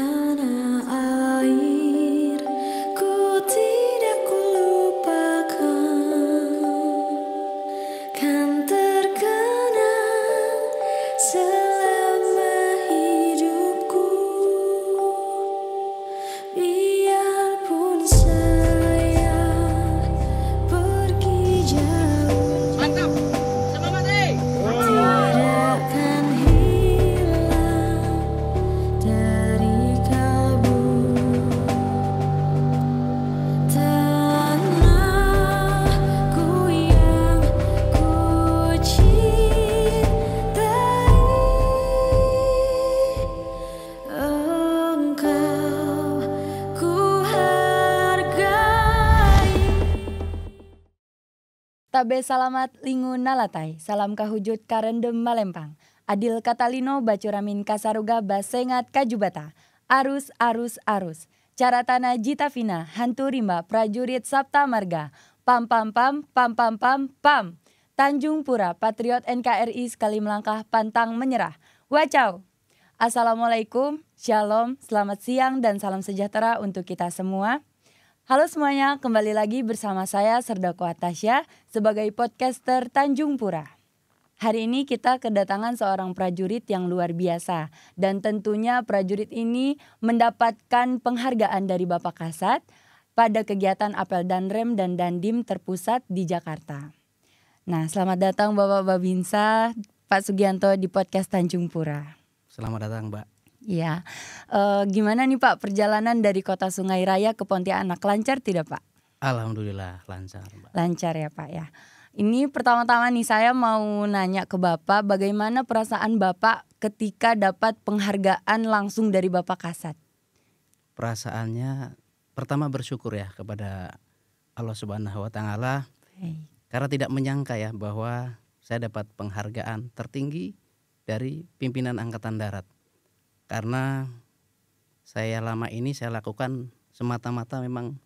tanah air, ku tidak kulupakan, kan terkenang selama hidupku. Biarpun saya pergi jauh, Mantap, semangat deh. tidakkan hilang dari kalbu. Tanahku yang ku cintai, engkau ku hargai. Tabe salamat lingun nalatai, salam kahujud karendem malempang. Adil katalino bacuramin kasaruga basengat kajubata. Arus, arus, arus. Caratana jitavina, hantu rimba, prajurit Sabta Marga. Pam, pam, pam, pam, pam, pam, pam. Tanjung Pura, patriot NKRI sekali melangkah pantang menyerah. Wacau. Assalamualaikum, shalom, selamat siang dan salam sejahtera untuk kita semua. Halo semuanya, kembali lagi bersama saya Serdako Atasya sebagai podcaster Tanjung Pura. Hari ini kita kedatangan seorang prajurit yang luar biasa dan tentunya prajurit ini mendapatkan penghargaan dari Bapak Kasat pada kegiatan Apel Danrem dan Dandim terpusat di Jakarta. Nah, selamat datang Bapak Babinsa, Pak Sugianto di podcast Tanjung Pura. Selamat datang, Mbak. Iya, gimana nih Pak perjalanan dari Kota Sungai Raya ke Pontianak, lancar tidak Pak? Alhamdulillah lancar, Mbak. Lancar ya Pak ya. Ini pertama-tama nih saya mau nanya ke Bapak, bagaimana perasaan Bapak ketika dapat penghargaan langsung dari Bapak Kasat? Perasaannya pertama bersyukur ya kepada Allah Subhanahu wa taala Baik. karena tidak menyangka ya bahwa saya dapat penghargaan tertinggi dari pimpinan Angkatan Darat. Karena saya lama ini saya lakukan semata-mata memang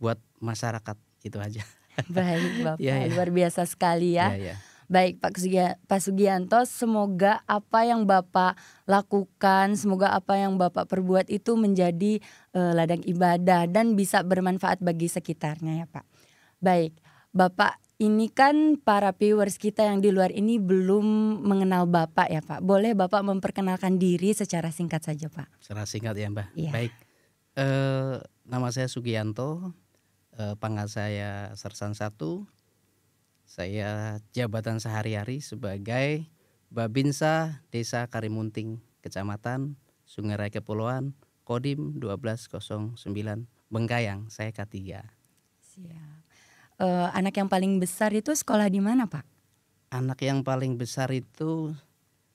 buat masyarakat, itu aja. Baik Bapak, Iya, iya. luar biasa sekali ya. Iya, iya. Baik Pak Sugianto, semoga apa yang Bapak lakukan, semoga apa yang Bapak perbuat itu menjadi ladang ibadah dan bisa bermanfaat bagi sekitarnya ya Pak. Baik, Bapak ini kan para viewers kita yang di luar ini belum mengenal Bapak ya Pak. Boleh Bapak memperkenalkan diri secara singkat saja Pak? Secara singkat ya, Mbak. Iya. Baik. Nama saya Sugianto, pangkat saya Sersan 1. Saya jabatan sehari-hari sebagai Babinsa Desa Karimunting, Kecamatan Sungai Raya Kepulauan, Kodim 1209, Bengkayang, saya K3. Siap. Anak yang paling besar itu sekolah di mana Pak? Anak yang paling besar itu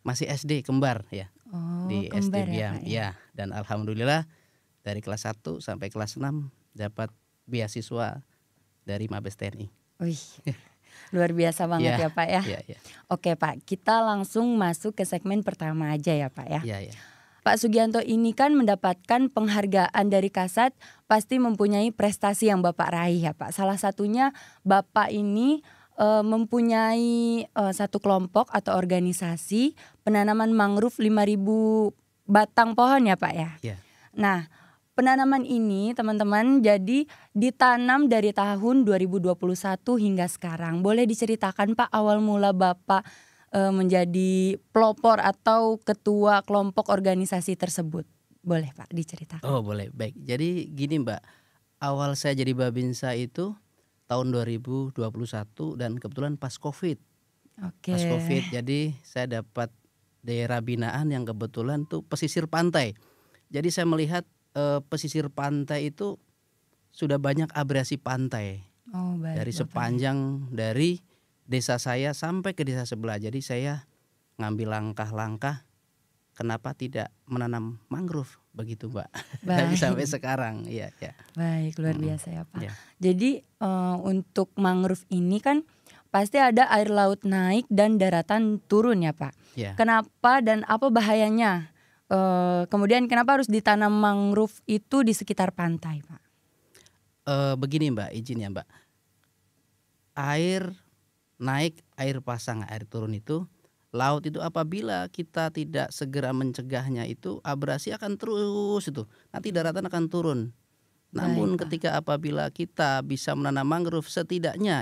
masih SD kembar ya, Oh, di kembar SD ya Biam. Pak ya. Ya, dan alhamdulillah dari kelas 1 sampai kelas 6 dapat beasiswa dari Mabes TNI. Wih, luar biasa banget ya Pak ya. Iya, iya. Oke Pak, kita langsung masuk ke segmen pertama aja ya Pak ya. Iya, iya. Pak Sugianto ini kan mendapatkan penghargaan dari Kasat, pasti mempunyai prestasi yang Bapak raih ya Pak. Salah satunya Bapak ini mempunyai satu kelompok atau organisasi penanaman mangrove 5.000 batang pohon ya Pak ya. Iya. Nah, penanaman ini teman-teman jadi ditanam dari tahun 2021 hingga sekarang. Boleh diceritakan Pak awal mula Bapak menjadi pelopor atau ketua kelompok organisasi tersebut? Boleh Pak diceritakan? Oh boleh, baik. Jadi gini Mbak, awal saya jadi Babinsa itu tahun 2021 dan kebetulan pas Covid. Oke. Pas Covid, jadi saya dapat daerah binaan yang kebetulan tuh pesisir pantai. Jadi saya melihat pesisir pantai itu sudah banyak abrasi pantai. Oh, baik, Dari Bapak. sepanjang dari desa saya sampai ke desa sebelah. Jadi saya ngambil langkah-langkah kenapa tidak menanam mangrove begitu Mbak. Dari Baik. sampai sekarang. Iya, ya. Baik, luar biasa ya Pak. Ya. Jadi untuk mangrove ini kan pasti ada air laut naik dan daratan turun ya Pak. Ya. Kenapa dan apa bahayanya? Kemudian kenapa harus ditanam mangrove itu di sekitar pantai Pak? Begini Mbak, izin ya Mbak. Air naik, air pasang, air turun itu laut itu apabila kita tidak segera mencegahnya itu abrasi akan terus itu. Nanti daratan akan turun. Namun Baik, Pak. ketika apabila kita bisa menanam mangrove setidaknya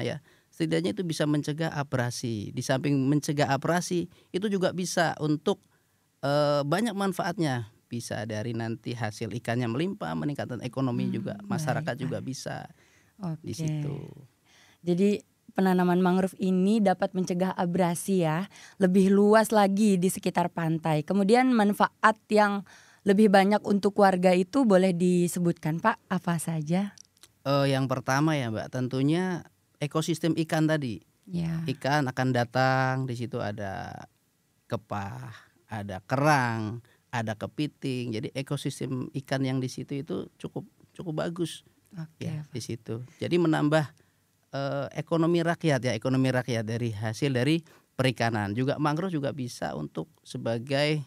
itu bisa mencegah abrasi. Di samping mencegah abrasi itu juga bisa untuk banyak manfaatnya. Bisa dari nanti hasil ikannya melimpah, meningkatkan ekonomi juga, masyarakat baik, juga bisa di Oke. situ. Jadi penanaman mangrove ini dapat mencegah abrasi ya, lebih luas lagi di sekitar pantai. Kemudian manfaat yang lebih banyak untuk warga itu boleh disebutkan Pak, apa saja? Yang pertama ya Mbak, tentunya ekosistem ikan tadi. Ya, Ikan akan datang, di situ ada kepah, ada kerang, ada kepiting. Jadi ekosistem ikan yang di situ itu cukup bagus oke. ya di situ. Jadi menambah ekonomi rakyat dari hasil dari perikanan. Juga mangrove juga bisa untuk sebagai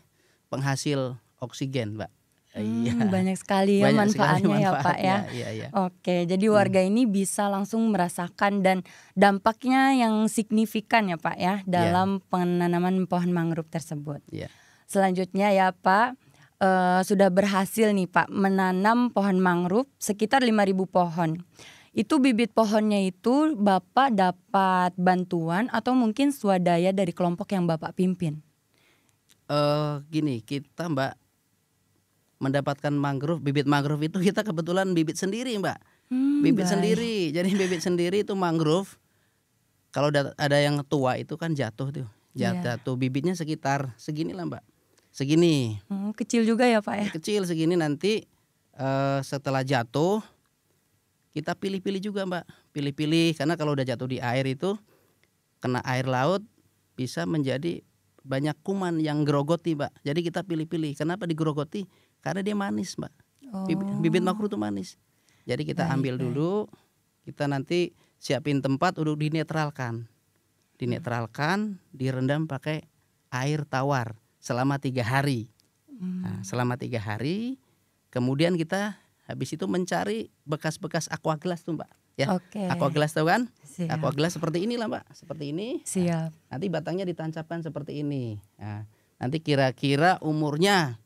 penghasil oksigen, Mbak. Iya. Banyak sekali ya Banyak sekali manfaatnya ya Pak ya. manfaatnya. Iya. Oke, jadi warga ini bisa langsung merasakan dan dampaknya yang signifikan ya Pak ya dalam penanaman pohon mangrove tersebut. Iya. Selanjutnya ya Pak, sudah berhasil nih Pak menanam pohon mangrove sekitar 5.000 pohon. Itu bibit pohonnya itu Bapak dapat bantuan atau mungkin swadaya dari kelompok yang Bapak pimpin? Gini, kita Mbak mendapatkan bibit mangrove itu kita kebetulan bibit sendiri Mbak. Bibit Baik. sendiri. Jadi bibit sendiri itu mangrove. Kalau ada yang tua itu kan jatuh tuh. Iya. Jatuh bibitnya sekitar segini lah Mbak. Segini. Kecil juga ya Pak ya? Kecil segini nanti setelah jatuh kita pilih-pilih juga Mbak. Pilih-pilih karena kalau udah jatuh di air itu kena air laut bisa menjadi banyak kuman yang grogoti Mbak. Jadi kita pilih-pilih. Kenapa digrogoti? Karena dia manis Mbak. Bibit mangrove itu manis. Jadi kita ambil dulu, kita nanti siapin tempat untuk dinetralkan. Dinetralkan, direndam pakai air tawar selama 3 hari. Nah, selama 3 hari, kemudian kita habis itu mencari bekas-bekas aquaglass tuh Mbak. Ya, Oke. aquaglass tahu kan? Siap. Aquaglass seperti inilah Mbak, seperti ini. Siap. Nanti batangnya ditancapkan seperti ini. Nah, nanti kira-kira umurnya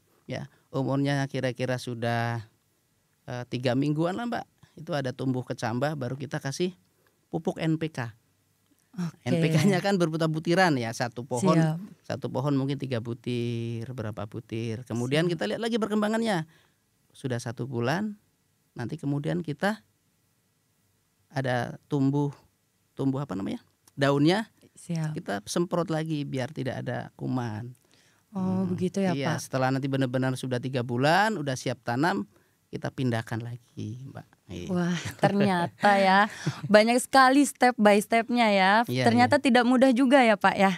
kira-kira sudah 3 mingguan lah Mbak. Itu ada tumbuh kecambah, baru kita kasih pupuk NPK. Oke. NPK-nya kan berbutir-butiran ya, satu Siap. pohon mungkin 3 butir, berapa butir. Kemudian kita lihat lagi perkembangannya. Sudah 1 bulan, nanti kemudian kita ada tumbuh apa namanya? Daunnya Siap. kita semprot lagi biar tidak ada kuman. Oh, begitu ya Iya, Pak. setelah nanti benar-benar sudah 3 bulan, udah siap tanam, kita pindahkan lagi, Mbak. Iya. Wah, ternyata ya banyak sekali step by stepnya ya. Iya, Ternyata tidak mudah juga ya Pak ya.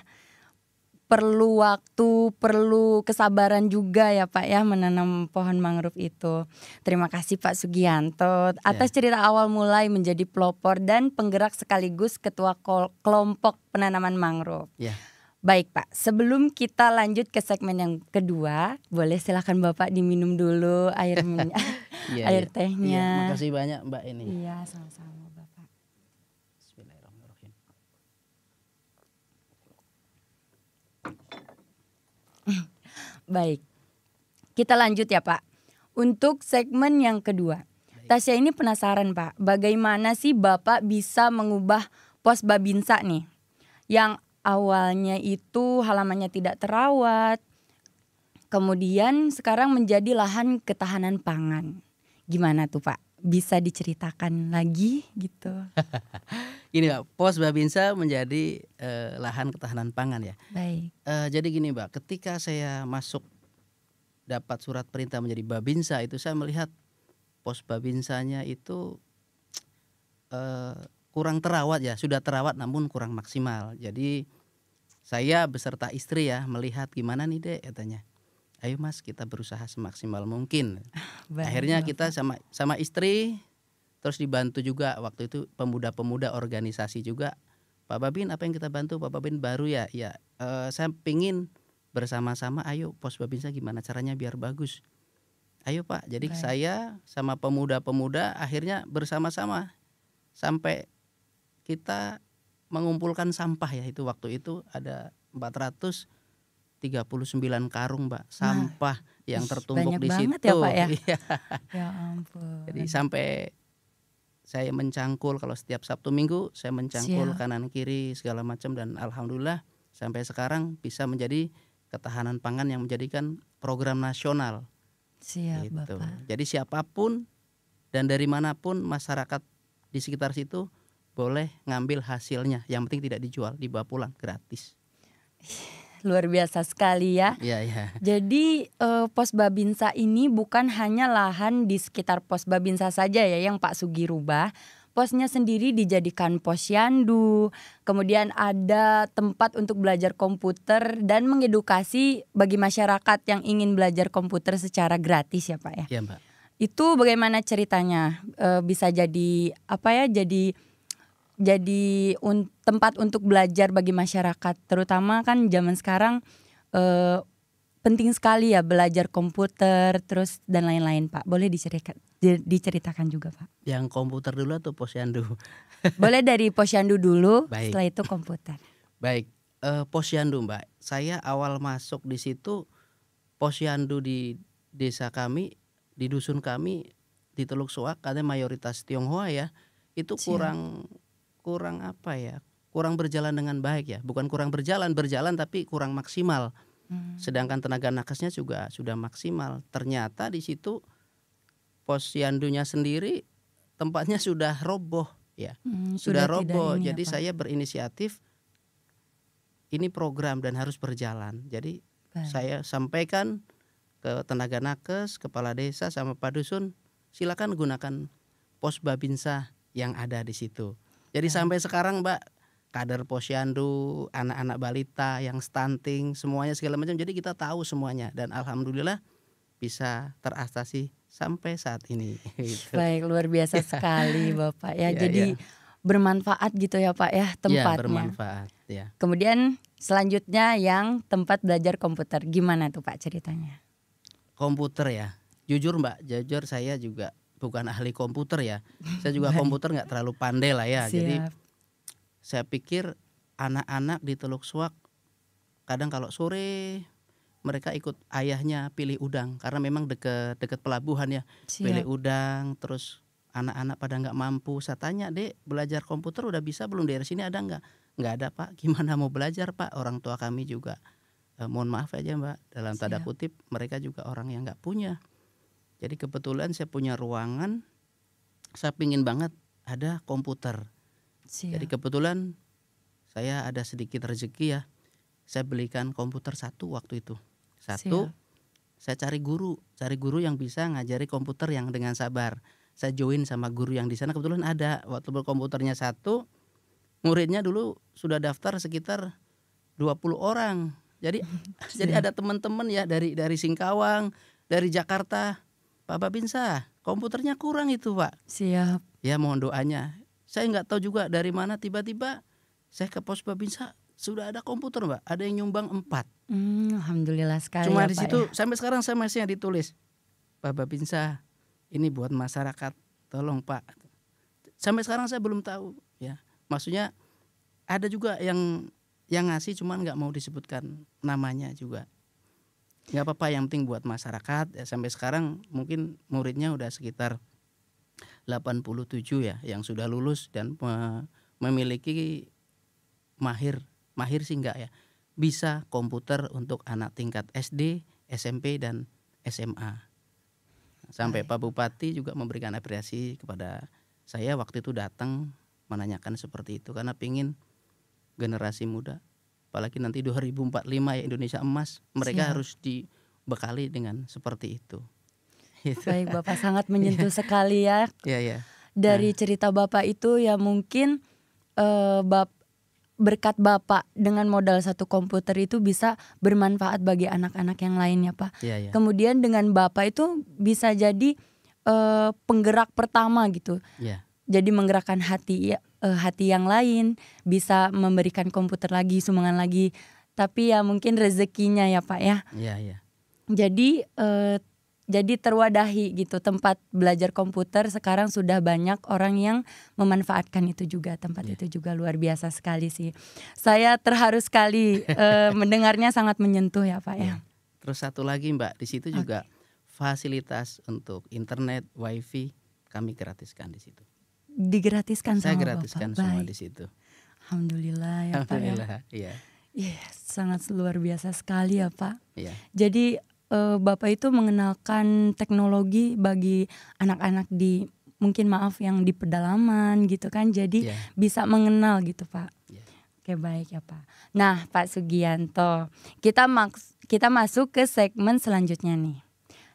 Perlu waktu, perlu kesabaran juga ya Pak ya menanam pohon mangrove itu. Terima kasih Pak Sugianto atas cerita awal mulai menjadi pelopor dan penggerak sekaligus ketua kelompok penanaman mangrove. Ya. Baik Pak, sebelum kita lanjut ke segmen yang kedua, boleh silakan Bapak diminum dulu air Iya, air iya. tehnya. Iya, makasih banyak Mbak ini. Iya, sama-sama Bapak. Bismillahirrahmanirrahim. Baik, kita lanjut ya Pak. Untuk segmen yang kedua, Tasya ini penasaran Pak, bagaimana sih Bapak bisa mengubah pos Babinsa nih, yang awalnya itu halamannya tidak terawat, kemudian sekarang menjadi lahan ketahanan pangan. Gimana tuh Pak? Bisa diceritakan lagi gitu? Gini Mbak, pos Babinsa menjadi lahan ketahanan pangan ya. Baik. Jadi gini Mbak, ketika saya masuk dapat surat perintah menjadi Babinsa itu saya melihat pos Babinsanya itu kurang terawat ya, sudah terawat namun kurang maksimal. Jadi saya beserta istri ya melihat gimana nih Dek katanya. Ayo Mas kita berusaha semaksimal mungkin. Baik, Akhirnya Bapak. kita sama istri terus dibantu juga waktu itu pemuda-pemuda organisasi juga. Pak Babin apa yang kita bantu? Pak Babin baru ya. Ya saya pingin bersama-sama ayo pos Babinsa gimana caranya biar bagus. Ayo Pak. Jadi Baik. saya sama pemuda-pemuda akhirnya bersama-sama sampai kita mengumpulkan sampah ya itu waktu itu ada 439 karung Mbak sampah yang tertumpuk banyak di banget situ. ya, Pak, ya? Iya. Ya ampun. Jadi sampai saya mencangkul kalau setiap Sabtu Minggu saya mencangkul Siap. kanan kiri segala macam, dan alhamdulillah sampai sekarang bisa menjadi ketahanan pangan yang menjadikan program nasional. Siap, Gitu. Bapak. Jadi siapapun dan dari manapun masyarakat di sekitar situ boleh ngambil hasilnya. Yang penting tidak dijual, dibawa pulang gratis. Luar biasa sekali ya. Iya, iya. Jadi Pos Babinsa ini bukan hanya lahan di sekitar Pos Babinsa saja ya yang Pak Sugi rubah. Posnya sendiri dijadikan posyandu, kemudian ada tempat untuk belajar komputer dan mengedukasi bagi masyarakat yang ingin belajar komputer secara gratis ya Pak ya. Iya, Mbak. Itu bagaimana ceritanya? Bisa jadi apa ya? Jadi tempat untuk belajar bagi masyarakat, terutama kan zaman sekarang penting sekali ya belajar komputer terus dan lain-lain Pak. Boleh diceritakan juga Pak? Yang komputer dulu atau posyandu? Boleh dari posyandu dulu, Baik. setelah itu komputer. Baik, posyandu Mbak. Saya awal masuk di situ posyandu di desa kami, di dusun kami di Teluk Suak, katanya mayoritas Tionghoa ya. Itu Siap. kurang apa ya? Kurang berjalan dengan baik ya. Bukan kurang berjalan tapi kurang maksimal. Sedangkan tenaga nakesnya juga sudah maksimal. Ternyata di situ posyandunya sendiri tempatnya sudah roboh ya. Sudah tidak roboh. ini ya, Jadi Pak. saya berinisiatif ini program dan harus berjalan. Jadi Baik. saya sampaikan ke tenaga nakes, kepala desa sama Pak Dusun, silakan gunakan pos Babinsa yang ada di situ. Jadi sampai sekarang Mbak, kader posyandu, anak-anak balita yang stunting, semuanya segala macam. Jadi kita tahu semuanya dan alhamdulillah bisa teratasi sampai saat ini. Gitu. Baik, luar biasa sekali Bapak ya. Iya, Jadi iya. bermanfaat gitu ya Pak ya Iya, tempatnya. bermanfaat ya. Kemudian selanjutnya yang tempat belajar komputer, gimana tuh Pak ceritanya? Komputer ya. Jujur Mbak, jujur saya juga bukan ahli komputer ya. Saya juga Baik. komputer nggak terlalu pandai lah ya. Jadi Siap. saya pikir anak-anak di Teluk Suak kadang kalau sore mereka ikut ayahnya pilih udang karena memang deket pelabuhan ya. Pilih Siap. udang, terus anak-anak pada nggak mampu. Saya tanya, Dek, belajar komputer udah bisa belum, daerah sini ada nggak? Nggak ada Pak. Gimana mau belajar Pak? Orang tua kami juga mohon maaf aja Mbak, dalam tanda Siap. kutip mereka juga orang yang nggak punya. Jadi kebetulan saya punya ruangan, saya pingin banget ada komputer. Siap. Jadi kebetulan saya ada sedikit rezeki ya, saya belikan komputer satu waktu itu. Satu, Siap. saya cari guru yang bisa ngajari komputer yang dengan sabar. Saya join sama guru yang di sana, kebetulan ada. Waktu komputernya satu, muridnya dulu sudah daftar sekitar 20 orang. Jadi ada teman-teman ya dari Singkawang, dari Jakarta. Pak Babinsa, komputernya kurang itu Pak. Siap. Ya mohon doanya. Saya nggak tahu juga dari mana tiba-tiba saya ke pos Babinsa sudah ada komputer Mbak. Ada yang nyumbang 4. Alhamdulillah sekali Cuma ya di Pak situ ya. sampai sekarang saya masih yang ditulis, Pak Babinsa, ini buat masyarakat, tolong Pak. Sampai sekarang saya belum tahu ya. Maksudnya ada juga yang ngasih cuman nggak mau disebutkan namanya juga. Nggak apa-apa, yang penting buat masyarakat ya. Sampai sekarang mungkin muridnya udah sekitar 87 ya yang sudah lulus dan memiliki mahir sih enggak ya, bisa komputer untuk anak tingkat SD, SMP dan SMA. Sampai Pak Bupati juga memberikan apresiasi kepada saya waktu itu datang menanyakan seperti itu karena pingin generasi muda, apalagi nanti 2045 ya Indonesia emas, mereka Siap. harus dibekali dengan seperti itu. Gitu. Baik Bapak, sangat menyentuh sekali ya. Iya, iya. Dari cerita Bapak itu ya mungkin berkat Bapak dengan modal satu komputer itu bisa bermanfaat bagi anak-anak yang lain ya Pak. Iya, iya. Kemudian dengan Bapak itu bisa jadi penggerak pertama gitu. Iya. Jadi menggerakkan hati yang lain, bisa memberikan komputer lagi, sumbangan lagi. Tapi ya mungkin rezekinya ya Pak ya. Iya, iya. Jadi jadi terwadahi gitu tempat belajar komputer. Sekarang sudah banyak orang yang memanfaatkan itu juga, tempat itu juga luar biasa sekali sih. Saya terharu sekali mendengarnya, sangat menyentuh ya Pak ya. Terus satu lagi Mbak, di situ juga fasilitas untuk internet, wifi kami gratiskan di situ. Digratiskan Saya sama gratiskan Bapak. semua Baik. di situ. Alhamdulillah ya Pak ya. Alhamdulillah, iya. Iya, sangat luar biasa sekali ya Pak. Iya. Jadi Bapak itu mengenalkan teknologi bagi anak-anak di, mungkin maaf, yang di pedalaman gitu kan. Jadi Iya. bisa mengenal gitu Pak. Iya. Oke, baik ya Pak. Nah Pak Sugianto, kita masuk ke segmen selanjutnya nih.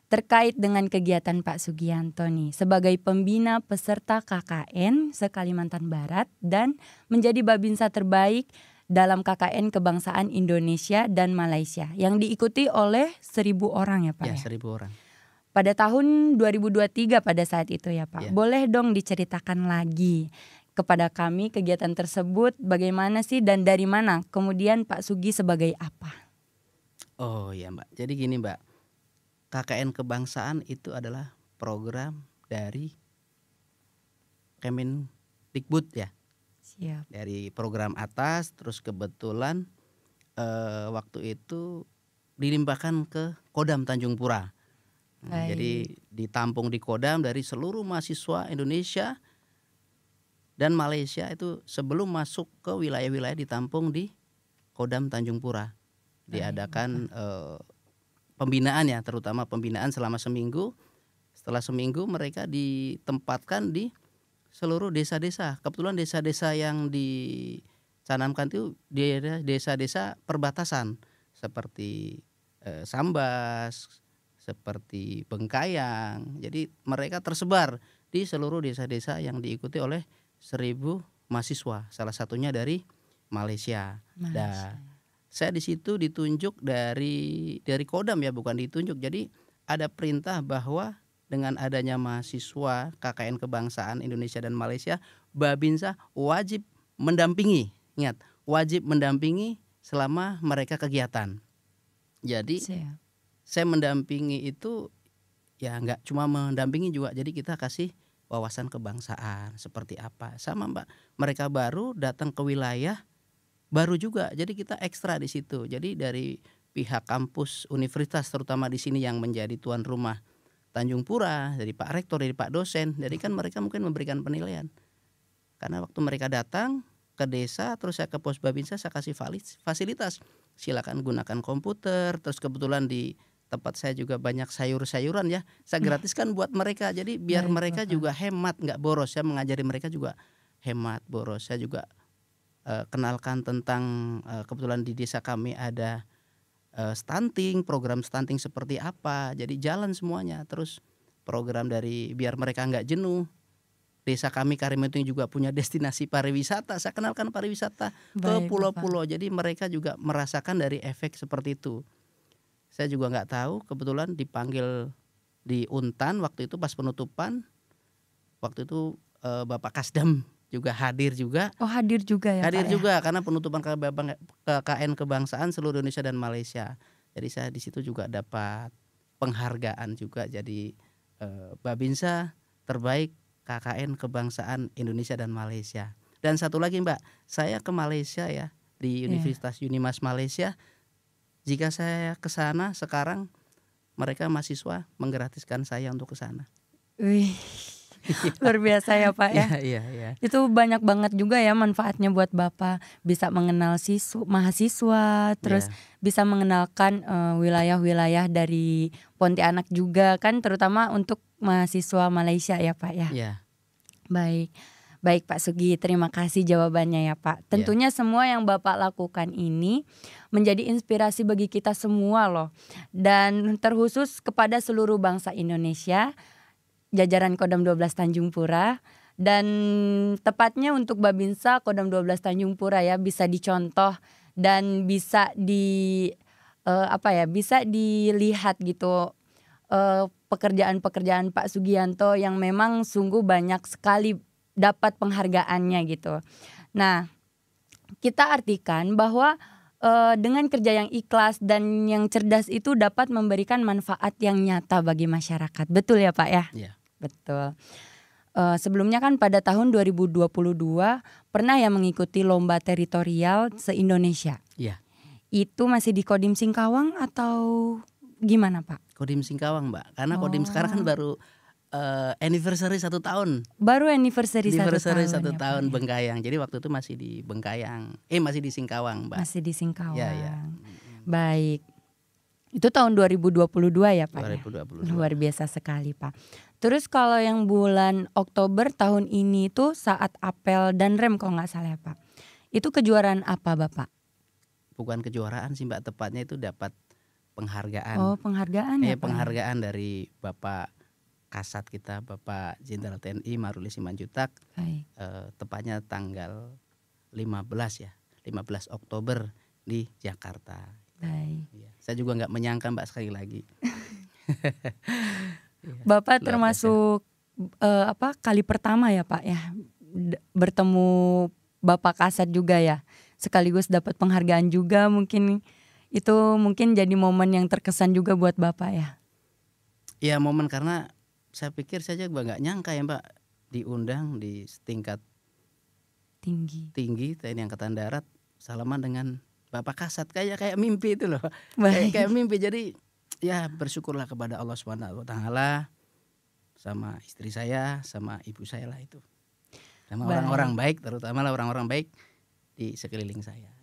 Terkait dengan kegiatan Pak Sugianto nih sebagai pembina peserta KKN se-Kalimantan Barat dan menjadi babinsa terbaik dalam KKN Kebangsaan Indonesia dan Malaysia yang diikuti oleh 1.000 orang ya Pak Ya, ya. 1.000 orang. Pada tahun 2023 pada saat itu ya Pak. Ya. Boleh dong diceritakan lagi kepada kami kegiatan tersebut bagaimana sih dan dari mana? Kemudian Pak Sugi sebagai apa? Oh iya Mbak, jadi gini Mbak, KKN Kebangsaan itu adalah program dari Kemendikbud ya, Siap. dari program atas. Terus kebetulan waktu itu dilimpahkan ke Kodam Tanjung Pura. Jadi ditampung di Kodam dari seluruh mahasiswa Indonesia dan Malaysia itu sebelum masuk ke wilayah-wilayah ditampung di Kodam Tanjung Pura. Diadakan pembinaan ya, terutama pembinaan selama seminggu. Setelah seminggu mereka ditempatkan di seluruh desa-desa. Kebetulan desa-desa yang dicanamkan itu desa-desa perbatasan seperti Sambas, seperti Bengkayang. Jadi mereka tersebar di seluruh desa-desa yang diikuti oleh 1.000 mahasiswa. Salah satunya dari Malaysia. Dan saya di situ ditunjuk dari Kodam ya, bukan ditunjuk. Jadi ada perintah bahwa dengan adanya mahasiswa KKN Kebangsaan Indonesia dan Malaysia, Babinsa wajib mendampingi. Ingat, wajib mendampingi selama mereka kegiatan. Jadi saya mendampingi itu ya nggak cuma mendampingi juga. Jadi kita kasih wawasan kebangsaan seperti apa. Sama Mbak, mereka baru datang ke wilayah baru juga. Jadi kita ekstra di situ. Jadi dari pihak kampus universitas terutama di sini yang menjadi tuan rumah Tanjung Pura, dari Pak Rektor, dari Pak dosen. Jadi kan mereka mungkin memberikan penilaian. Karena waktu mereka datang ke desa, terus saya ke pos Babinsa, saya kasih fasilitas. Silakan gunakan komputer. Terus kebetulan di tempat saya juga banyak sayur-sayuran ya. Saya gratiskan buat mereka. Jadi biar mereka juga hemat, nggak boros. Saya mengajari mereka juga hemat, boros. Saya juga kenalkan tentang kebetulan di desa kami ada stunting, program stunting seperti apa. Jadi jalan semuanya. Terus program dari biar mereka nggak jenuh. Desa kami Karimunting juga punya destinasi pariwisata. Saya kenalkan pariwisata ke pulau-pulau. Jadi mereka juga merasakan dari efek seperti itu. Saya juga nggak tahu, kebetulan dipanggil di Untan waktu itu pas penutupan. Waktu itu Bapak Kasdam juga hadir juga. Oh, hadir juga ya Hadir Pak juga karena penutupan KKN Kebangsaan seluruh Indonesia dan Malaysia. Jadi saya di situ juga dapat penghargaan juga, jadi Babinsa terbaik KKN Kebangsaan Indonesia dan Malaysia. Dan satu lagi Mbak, saya ke Malaysia ya, di Universitas Unimas Malaysia. Jika saya ke sana sekarang, mereka mahasiswa menggratiskan saya untuk ke sana. Wih, luar biasa ya Pak ya. Iya. Itu banyak banget juga ya manfaatnya buat Bapak. Bisa mengenal mahasiswa, terus bisa mengenalkan wilayah-wilayah dari Pontianak juga kan, terutama untuk mahasiswa Malaysia ya Pak ya. Iya. Baik Pak Sugi, terima kasih jawabannya ya Pak. Tentunya semua yang Bapak lakukan ini menjadi inspirasi bagi kita semua loh. Dan terkhusus kepada seluruh bangsa Indonesia, jajaran Kodam 12 Tanjung Pura. Dan tepatnya untuk Babinsa Kodam 12 Tanjung Pura ya, bisa dicontoh dan bisa bisa dilihat gitu pekerjaan-pekerjaan Pak Sugianto yang memang sungguh banyak sekali dapat penghargaannya gitu. Nah, kita artikan bahwa dengan kerja yang ikhlas dan yang cerdas itu dapat memberikan manfaat yang nyata bagi masyarakat. Betul ya Pak ya? Iya. Betul. Sebelumnya kan pada tahun 2022 pernah ya mengikuti lomba teritorial se-Indonesia. Iya. Itu masih di Kodim Singkawang atau gimana Pak? Kodim Singkawang Mbak, karena Kodim sekarang kan baru anniversary 1 tahun. Baru anniversary 1 Anniversary tahun 1 ya, tahun Pak, ya? Bengkayang. Jadi waktu itu masih di Bengkayang. Masih di Singkawang Mbak. Masih di Singkawang. Ya, ya. Baik. Itu tahun 2022 ya Pak ya? 2022. Luar biasa sekali Pak. Terus kalau yang bulan Oktober tahun ini tuh saat apel dan rem kalau nggak salah ya Pak. Itu kejuaraan apa Bapak? Bukan kejuaraan sih Mbak, tepatnya itu dapat penghargaan. Oh penghargaan ya Pak? Penghargaan dari Bapak Kasat kita, Bapak Jenderal TNI Maruli Simanjuntak. Baik. Tepatnya tanggal 15 ya, 15 Oktober di Jakarta. Baik. Ya, saya juga nggak menyangka Mbak, sekali lagi. Bapak luar termasuk kali pertama ya Pak ya bertemu Bapak Kasat juga ya, sekaligus dapat penghargaan juga, mungkin itu jadi momen yang terkesan juga buat Bapak ya. Ya momen, karena saya pikir saja nggak nyangka ya Mbak, diundang di tingkat tinggi TNI Angkatan Darat, salaman dengan Bapak Kasat, kayak mimpi itu loh. Kayak mimpi. Jadi ya bersyukurlah kepada Allah Subhanahu wa taala, sama istri saya, sama ibu saya lah itu. Sama orang-orang baik, terutama lah orang-orang baik di sekeliling saya.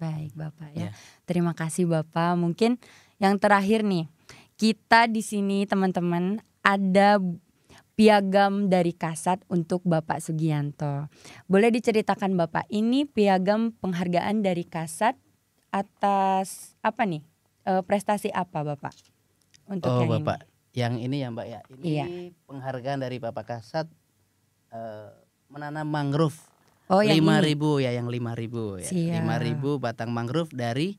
Baik Bapak ya. Ya. Terima kasih Bapak. Mungkin yang terakhir nih, kita di sini teman-teman ada piagam dari Kasat untuk Bapak Sugianto. Boleh diceritakan Bapak, ini piagam penghargaan dari Kasat atas apa nih? Prestasi apa Bapak? Untuk Oh yang Bapak, yang ini ya Mbak ya. Ini Iya. penghargaan dari Bapak Kasat menanam mangrove. Oh, yang 5.000 ya, yang 5.000 ya. Siap. 5.000 batang mangrove dari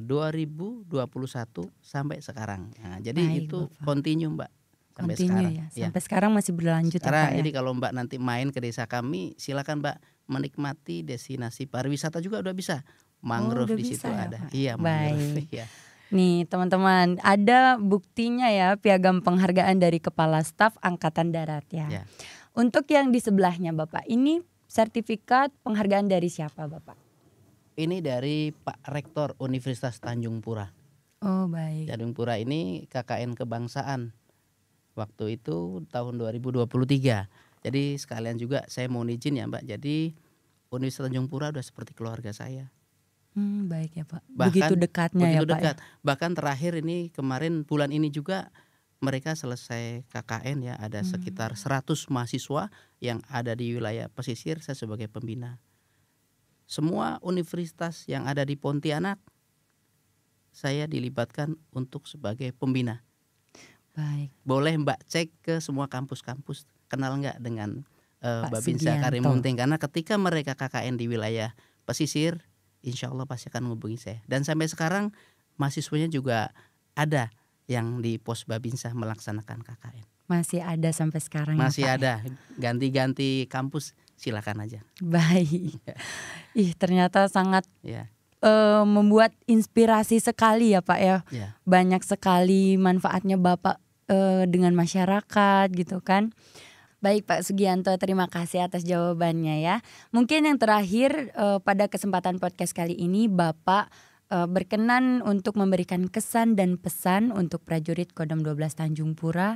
2021 sampai sekarang. Nah, jadi Baik, itu Bapak. continue Mbak sampai continue sekarang. ya. Ya. Sampai sekarang masih berlanjut Sekarang ya Pak ya. jadi kalau Mbak nanti main ke desa kami, silakan Mbak menikmati destinasi pariwisata juga udah bisa. Mangrove udah di situ bisa ya, ada. Pak? Iya, mangrove. Baik. Ya. Nih teman-teman, ada buktinya ya piagam penghargaan dari Kepala Staf Angkatan Darat ya. Ya. Untuk yang di sebelahnya Bapak, ini sertifikat penghargaan dari siapa Bapak? Ini dari Pak Rektor Universitas Tanjung Pura. Oh baik. Tanjung Pura ini KKN kebangsaan. Waktu itu tahun 2023. Jadi sekalian juga saya mau izin ya Mbak. Jadi Universitas Tanjung Pura udah seperti keluarga saya. Baik ya Pak. Begitu dekatnya begitu ya Pak. dekat. Bahkan terakhir ini kemarin bulan ini juga mereka selesai KKN ya, ada sekitar 100 mahasiswa yang ada di wilayah pesisir, saya sebagai pembina. Semua universitas yang ada di Pontianak saya dilibatkan untuk sebagai pembina. Baik. Boleh Mbak cek ke semua kampus-kampus, kenal nggak dengan Pak Babinsa Sugianto. Karimunting, karena ketika mereka KKN di wilayah pesisir, insya Allah pasti akan menghubungi saya. Dan sampai sekarang mahasiswanya juga ada yang di pos Babinsa melaksanakan KKN. Masih ada sampai sekarang Masih ya Pak. ada, ganti-ganti kampus silakan aja. Baik. Ih ternyata sangat Ya, membuat inspirasi sekali ya Pak ya. ya. Banyak sekali manfaatnya Bapak dengan masyarakat gitu kan. Baik Pak Sugianto, terima kasih atas jawabannya ya. Mungkin yang terakhir pada kesempatan podcast kali ini Bapak berkenan untuk memberikan kesan dan pesan untuk prajurit Kodam 12 Tanjung Pura.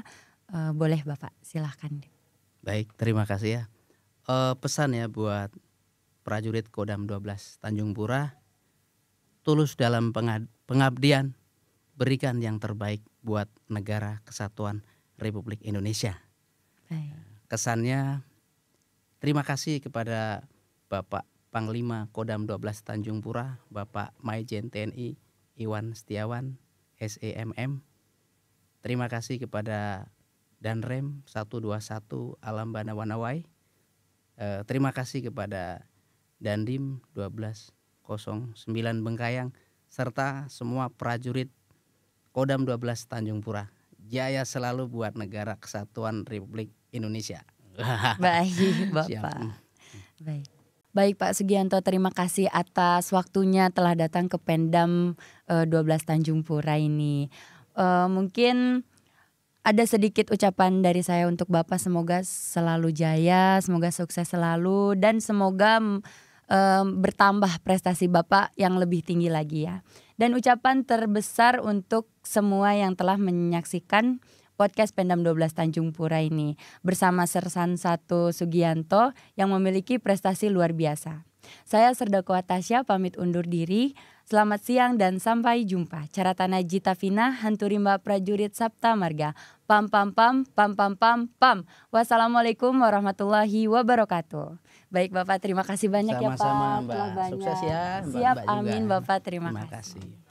Boleh Bapak, silahkan. Baik, terima kasih ya. Pesan ya buat prajurit Kodam 12 Tanjung Pura, tulus dalam pengabdian, berikan yang terbaik buat negara kesatuan Republik Indonesia. Baik. Kesannya, terima kasih kepada Bapak Panglima Kodam 12 Tanjung Pura, Bapak Maijen TNI Iwan Setiawan, SEMM. Terima kasih kepada Danrem 121 Alambana Wanawai. Terima kasih kepada Dandim 1209 Bengkayang, serta semua prajurit Kodam 12 Tanjung Pura. Jaya selalu buat negara kesatuan Republik Indonesia. Baik Siap. Bapak. Baik. Baik Pak Sugianto, terima kasih atas waktunya telah datang ke Pendam 12 Tanjung Pura ini. Mungkin ada sedikit ucapan dari saya untuk Bapak, semoga selalu jaya, semoga sukses selalu, dan semoga bertambah prestasi Bapak yang lebih tinggi lagi ya. Dan ucapan terbesar untuk semua yang telah menyaksikan podcast Pendam 12 Tanjung Pura ini bersama Sersan 1 Sugianto yang memiliki prestasi luar biasa. Saya Serdako Atasya pamit undur diri. Selamat siang dan sampai jumpa. Caratana Jita Vina, Hanturimba Prajurit Sapta Marga. Pam pam pam pam pam pam pam. Wassalamualaikum warahmatullahi wabarakatuh. Baik Bapak, terima kasih banyak ya Pak. Sama-sama Mbak, Telah banyak. sukses ya Mbak. Siap, Mbak juga. amin Bapak, terima Terima kasih. kasih.